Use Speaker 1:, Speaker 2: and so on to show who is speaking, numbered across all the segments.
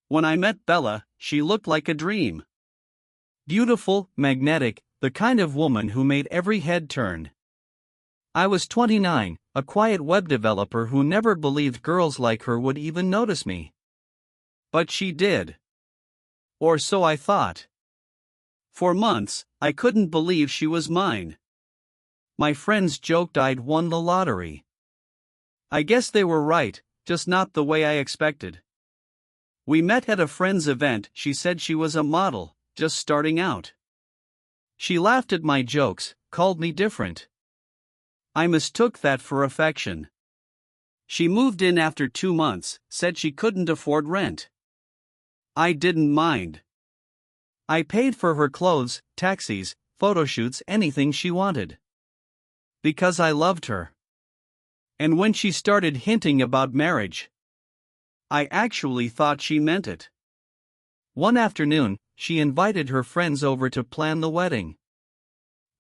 Speaker 1: When I met Bella, she looked like a dream. Beautiful, magnetic, the kind of woman who made every head turn. I was 29, a quiet web developer who never believed girls like her would even notice me. But she did. Or so I thought. For months, I couldn't believe she was mine. My friends joked I'd won the lottery. I guess they were right, just not the way I expected. We met at a friend's event. She said she was a model, just starting out. She laughed at my jokes, called me different. I mistook that for affection. She moved in after 2 months, said she couldn't afford rent. I didn't mind. I paid for her clothes, taxis, photoshoots, anything she wanted. Because I loved her. And when she started hinting about marriage, I actually thought she meant it. One afternoon, she invited her friends over to plan the wedding.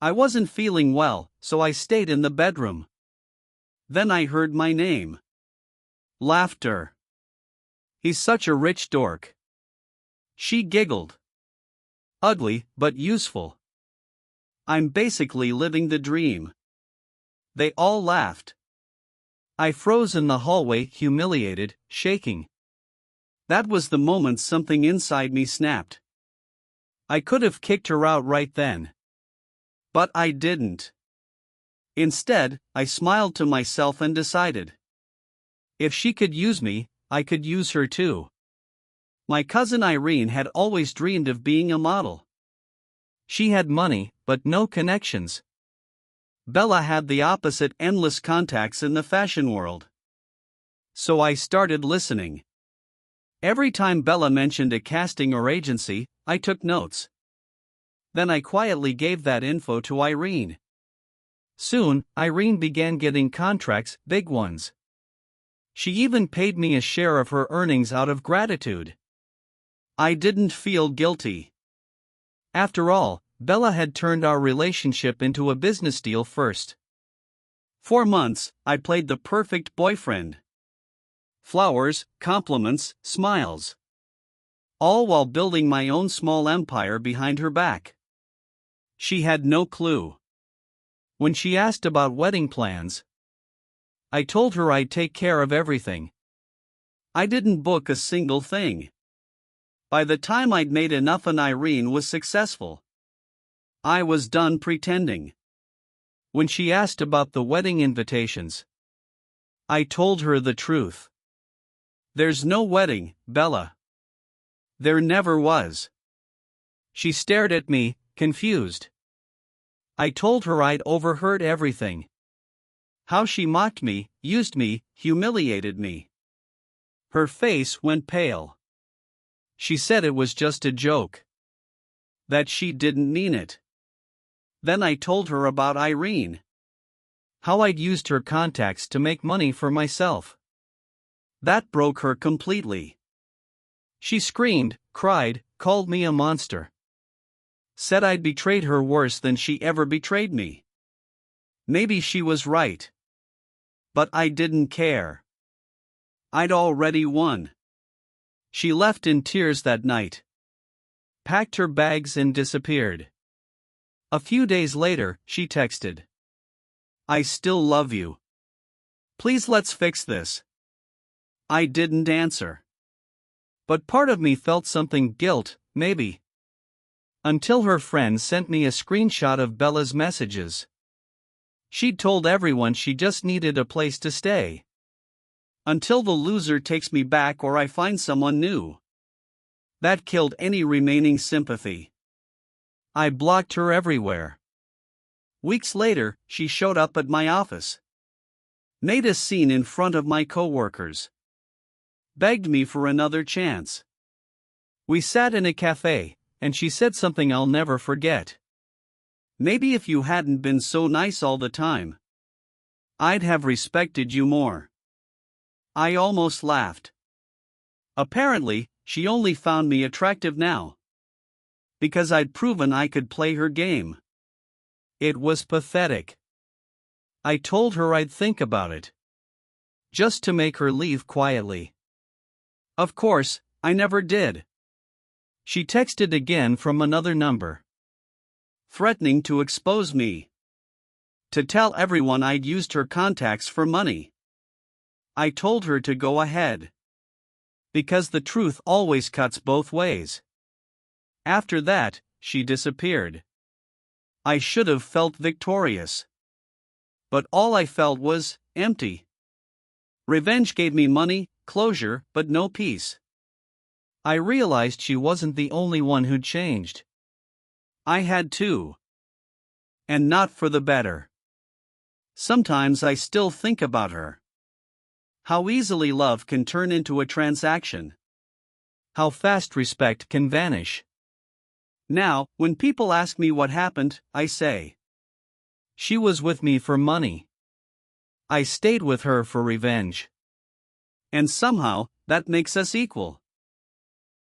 Speaker 1: I wasn't feeling well, so I stayed in the bedroom. Then I heard my name. Laughter. He's such a rich dork. She giggled. Ugly, but useful. I'm basically living the dream. They all laughed. I froze in the hallway, humiliated, shaking. That was the moment something inside me snapped. I could have kicked her out right then. But I didn't. Instead, I smiled to myself and decided. If she could use me, I could use her too. My cousin Irene had always dreamed of being a model. She had money, but no connections. Bella had the opposite, endless contacts in the fashion world. So I started listening. Every time Bella mentioned a casting or agency, I took notes. Then I quietly gave that info to Irene. Soon, Irene began getting contracts, big ones. She even paid me a share of her earnings out of gratitude. I didn't feel guilty. After all, Bella had turned our relationship into a business deal first. 4 months, I played the perfect boyfriend. Flowers, compliments, smiles. All while building my own small empire behind her back. She had no clue. When she asked about wedding plans, I told her I'd take care of everything. I didn't book a single thing. By the time I'd made enough and Irene was successful, I was done pretending. When she asked about the wedding invitations, I told her the truth. There's no wedding, Bella. There never was. She stared at me, confused. I told her I'd overheard everything. How she mocked me, used me, humiliated me. Her face went pale. She said it was just a joke. That she didn't mean it. Then I told her about Irene. How I'd used her contacts to make money for myself. That broke her completely. She screamed, cried, called me a monster. Said I'd betrayed her worse than she ever betrayed me. Maybe she was right. But I didn't care. I'd already won. She left in tears that night. Packed her bags and disappeared. A few days later, she texted. I still love you. Please let's fix this. I didn't answer. But part of me felt something, guilt, maybe. Until her friend sent me a screenshot of Bella's messages. She'd told everyone she just needed a place to stay. Until the loser takes me back or I find someone new. That killed any remaining sympathy. I blocked her everywhere. Weeks later, she showed up at my office. Made a scene in front of my coworkers. Begged me for another chance. We sat in a cafe, and she said something I'll never forget. Maybe if you hadn't been so nice all the time, I'd have respected you more. I almost laughed. Apparently, she only found me attractive now. Because I'd proven I could play her game. It was pathetic. I told her I'd think about it. Just to make her leave quietly. Of course, I never did. She texted again from another number, threatening to expose me, to tell everyone I'd used her contacts for money. I told her to go ahead, because the truth always cuts both ways. After that, she disappeared. I should have felt victorious, but all I felt was empty. Revenge gave me money, closure, but no peace. I realized she wasn't the only one who'd changed. I had too. And not for the better. Sometimes I still think about her. How easily love can turn into a transaction. How fast respect can vanish. Now, when people ask me what happened, I say, she was with me for money. I stayed with her for revenge. And somehow, that makes us equal.